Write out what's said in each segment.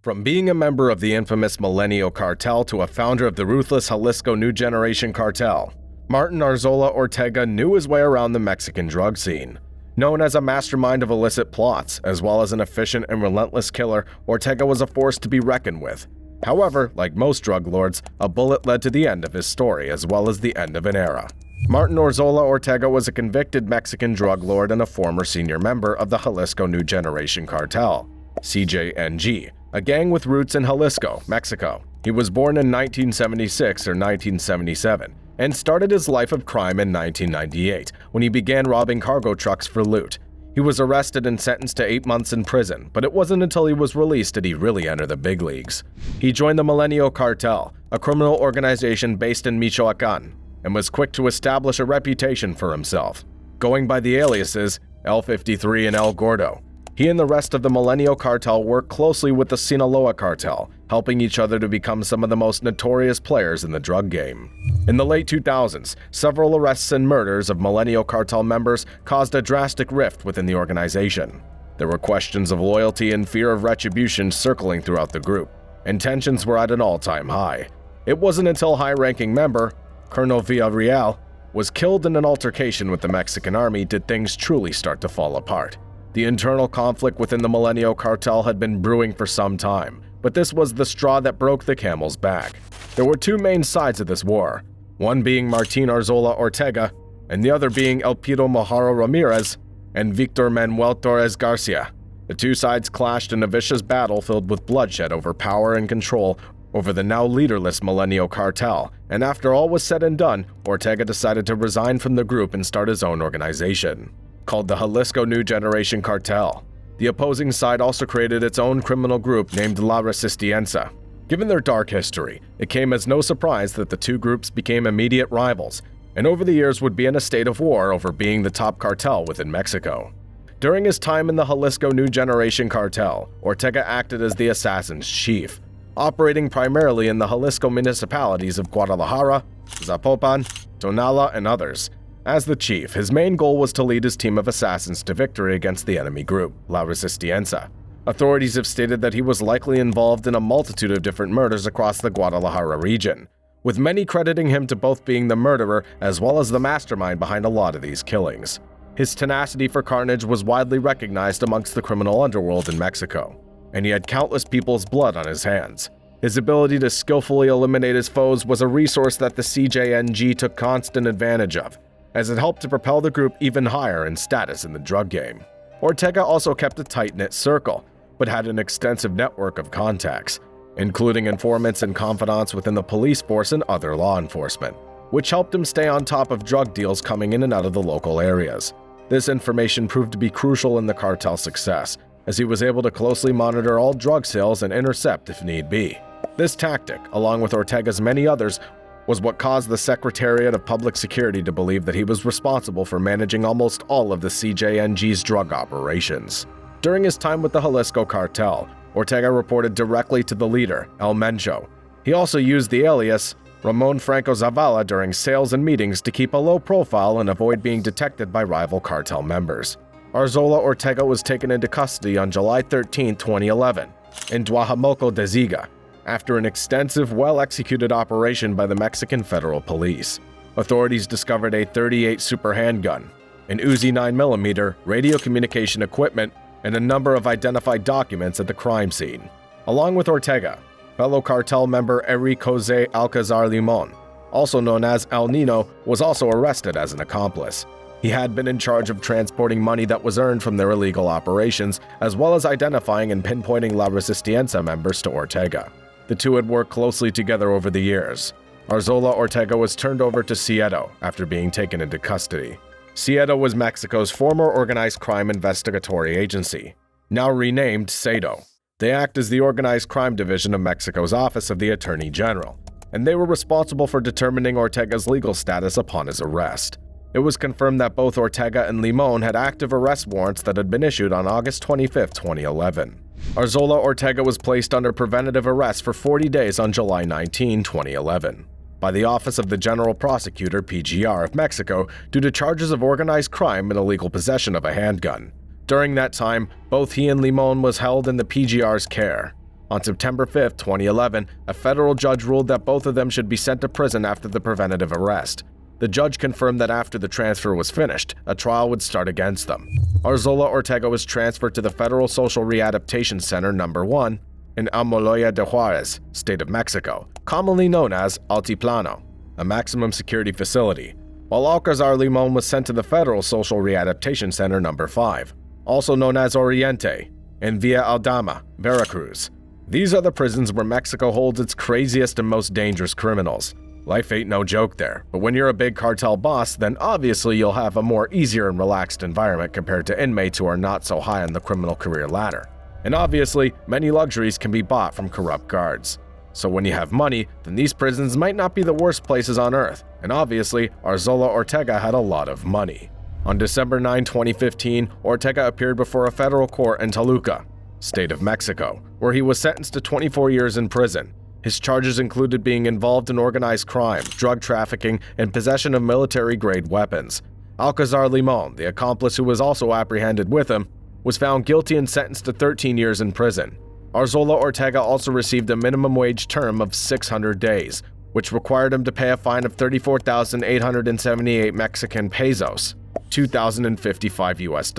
From being a member of the infamous Milenio Cartel to a founder of the ruthless Jalisco New Generation Cartel, Martin Arzola Ortega knew his way around the Mexican drug scene. Known as a mastermind of illicit plots, as well as an efficient and relentless killer, Ortega was a force to be reckoned with. However, like most drug lords, a bullet led to the end of his story as well as the end of an era. Martin Arzola Ortega was a convicted Mexican drug lord and a former senior member of the Jalisco New Generation Cartel, CJNG, a gang with roots in Jalisco, Mexico. He was born in 1976 or 1977 and started his life of crime in 1998 when he began robbing cargo trucks for loot. He was arrested and sentenced to 8 months in prison, but it wasn't until he was released did he really enter the big leagues. He joined the Milenio Cartel, a criminal organization based in Michoacan, and was quick to establish a reputation for himself, going by the aliases L53 and El Gordo. He and the rest of the Milenio Cartel worked closely with the Sinaloa Cartel, helping each other to become some of the most notorious players in the drug game. In the late 2000s, several arrests and murders of Milenio Cartel members caused a drastic rift within the organization. There were questions of loyalty and fear of retribution circling throughout the group, and tensions were at an all-time high. It wasn't until high-ranking member Colonel Villarreal was killed in an altercation with the Mexican army did things truly start to fall apart. The internal conflict within the Milenio Cartel had been brewing for some time, but this was the straw that broke the camel's back. There were two main sides of this war, one being Martin Arzola Ortega, and the other being Elpido Mojaro Ramirez and Victor Manuel Torres Garcia. The two sides clashed in a vicious battle filled with bloodshed over power and control over the now leaderless Milenio Cartel, and after all was said and done, Ortega decided to resign from the group and start his own organization, called the Jalisco New Generation Cartel. The opposing side also created its own criminal group named La Resistencia. Given their dark history, it came as no surprise that the two groups became immediate rivals, and over the years would be in a state of war over being the top cartel within Mexico. During his time in the Jalisco New Generation Cartel, Ortega acted as the assassin's chief, operating primarily in the Jalisco municipalities of Guadalajara, Zapopan, Tonala, and others. As the chief, his main goal was to lead his team of assassins to victory against the enemy group, La Resistencia. Authorities have stated that he was likely involved in a multitude of different murders across the Guadalajara region, with many crediting him to both being the murderer as well as the mastermind behind a lot of these killings. His tenacity for carnage was widely recognized amongst the criminal underworld in Mexico, and he had countless people's blood on his hands. His ability to skillfully eliminate his foes was a resource that the CJNG took constant advantage of, as it helped to propel the group even higher in status in the drug game. Ortega also kept a tight-knit circle, but had an extensive network of contacts, including informants and confidants within the police force and other law enforcement, which helped him stay on top of drug deals coming in and out of the local areas. This information proved to be crucial in the cartel's success, as he was able to closely monitor all drug sales and intercept if need be. This tactic, along with Ortega's many others, was what caused the Secretariat of Public Security to believe that he was responsible for managing almost all of the CJNG's drug operations. During his time with the Jalisco Cartel, Ortega reported directly to the leader, El Mencho. He also used the alias Ramon Franco Zavala during sales and meetings to keep a low profile and avoid being detected by rival cartel members. Arzola Ortega was taken into custody on July 13, 2011, in Duajamoco de Ziga, after an extensive, well-executed operation by the Mexican Federal Police. Authorities discovered a .38 super handgun, an Uzi 9mm, radio communication equipment, and a number of identified documents at the crime scene. Along with Ortega, fellow cartel member Eric Jose Alcazar Limon, also known as El Nino, was also arrested as an accomplice. He had been in charge of transporting money that was earned from their illegal operations, as well as identifying and pinpointing La Resistencia members to Ortega. The two had worked closely together over the years. Arzola Ortega was turned over to Ciedo after being taken into custody. Ciedo was Mexico's former organized crime investigatory agency, now renamed CEDO. They act as the organized crime division of Mexico's Office of the Attorney General, and they were responsible for determining Ortega's legal status upon his arrest. It was confirmed that both Ortega and Limon had active arrest warrants that had been issued on August 25, 2011. Arzola Ortega was placed under preventative arrest for 40 days on July 19, 2011. By the Office of the General Prosecutor (PGR) of Mexico due to charges of organized crime and illegal possession of a handgun. During that time, both he and Limon was held in the PGR's care. On September 5, 2011, a federal judge ruled that both of them should be sent to prison after the preventative arrest. The judge confirmed that after the transfer was finished, a trial would start against them. Arzola Ortega was transferred to the Federal Social Rehabilitation Center No. 1 in Almoloya de Juarez, State of Mexico, commonly known as Altiplano, a maximum security facility, while Alcazar Limon was sent to the Federal Social Rehabilitation Center No. 5, also known as Oriente, in Villa Aldama, Veracruz. These are the prisons where Mexico holds its craziest and most dangerous criminals. Life ain't no joke there, but when you're a big cartel boss, then obviously you'll have a more easier and relaxed environment compared to inmates who are not so high on the criminal career ladder. And obviously, many luxuries can be bought from corrupt guards. So when you have money, then these prisons might not be the worst places on earth, and obviously, Arzola Ortega had a lot of money. On December 9, 2015, Ortega appeared before a federal court in Toluca, State of Mexico, where he was sentenced to 24 years in prison. His charges included being involved in organized crime, drug trafficking, and possession of military-grade weapons. Alcazar Limon, the accomplice who was also apprehended with him, was found guilty and sentenced to 13 years in prison. Arzola Ortega also received a minimum wage term of 600 days, which required him to pay a fine of 34,878 Mexican pesos, $2,055 US.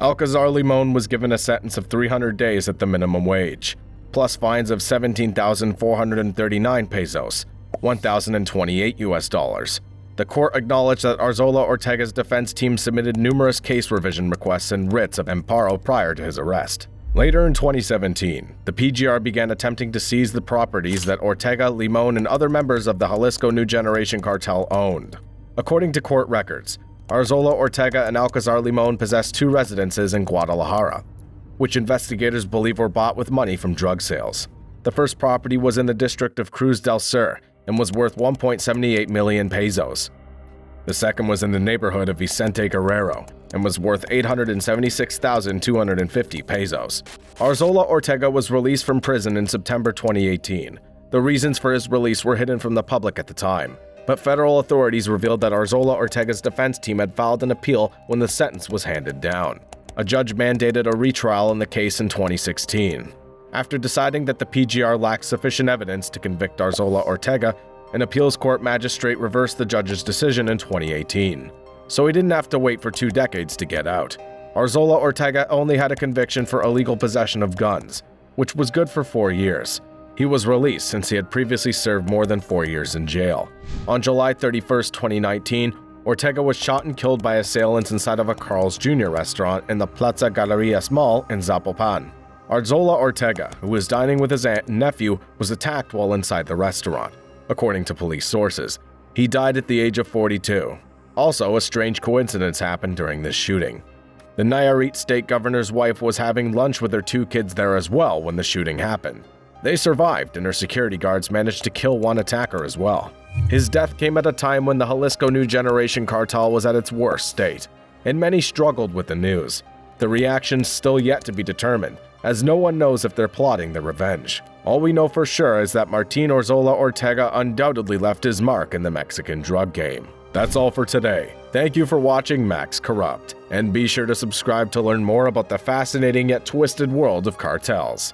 Alcazar Limon was given a sentence of 300 days at the minimum wage, plus fines of 17,439 pesos, $1,028 US. The court acknowledged that Arzola Ortega's defense team submitted numerous case revision requests and writs of amparo prior to his arrest. Later in 2017, the PGR began attempting to seize the properties that Ortega, Limon, and other members of the Jalisco New Generation cartel owned. According to court records, Arzola Ortega and Alcazar Limon possessed 2 residences in Guadalajara, which investigators believe were bought with money from drug sales. The first property was in the district of Cruz del Sur and was worth 1.78 million pesos. The second was in the neighborhood of Vicente Guerrero and was worth 876,250 pesos. Arzola Ortega was released from prison in September 2018. The reasons for his release were hidden from the public at the time, but federal authorities revealed that Arzola Ortega's defense team had filed an appeal when the sentence was handed down. A judge mandated a retrial in the case in 2016. After deciding that the PGR lacked sufficient evidence to convict Arzola Ortega, an appeals court magistrate reversed the judge's decision in 2018. So he didn't have to wait for 2 decades to get out. Arzola Ortega only had a conviction for illegal possession of guns, which was good for 4 years. He was released since he had previously served more than 4 years in jail. On July 31, 2019, Ortega was shot and killed by assailants inside of a Carl's Jr. restaurant in the Plaza Galerías Mall in Zapopan. Arzola Ortega, who was dining with his aunt and nephew, was attacked while inside the restaurant. According to police sources, he died at the age of 42. Also, a strange coincidence happened during this shooting. The Nayarit state governor's wife was having lunch with her 2 kids there as well when the shooting happened. They survived, and her security guards managed to kill one attacker as well. His death came at a time when the Jalisco New Generation cartel was at its worst state, and many struggled with the news. The reaction's still yet to be determined, as no one knows if they're plotting their revenge. All we know for sure is that Martin Arzola Ortega undoubtedly left his mark in the Mexican drug game. That's all for today. Thank you for watching Max Corrupt, and be sure to subscribe to learn more about the fascinating yet twisted world of cartels.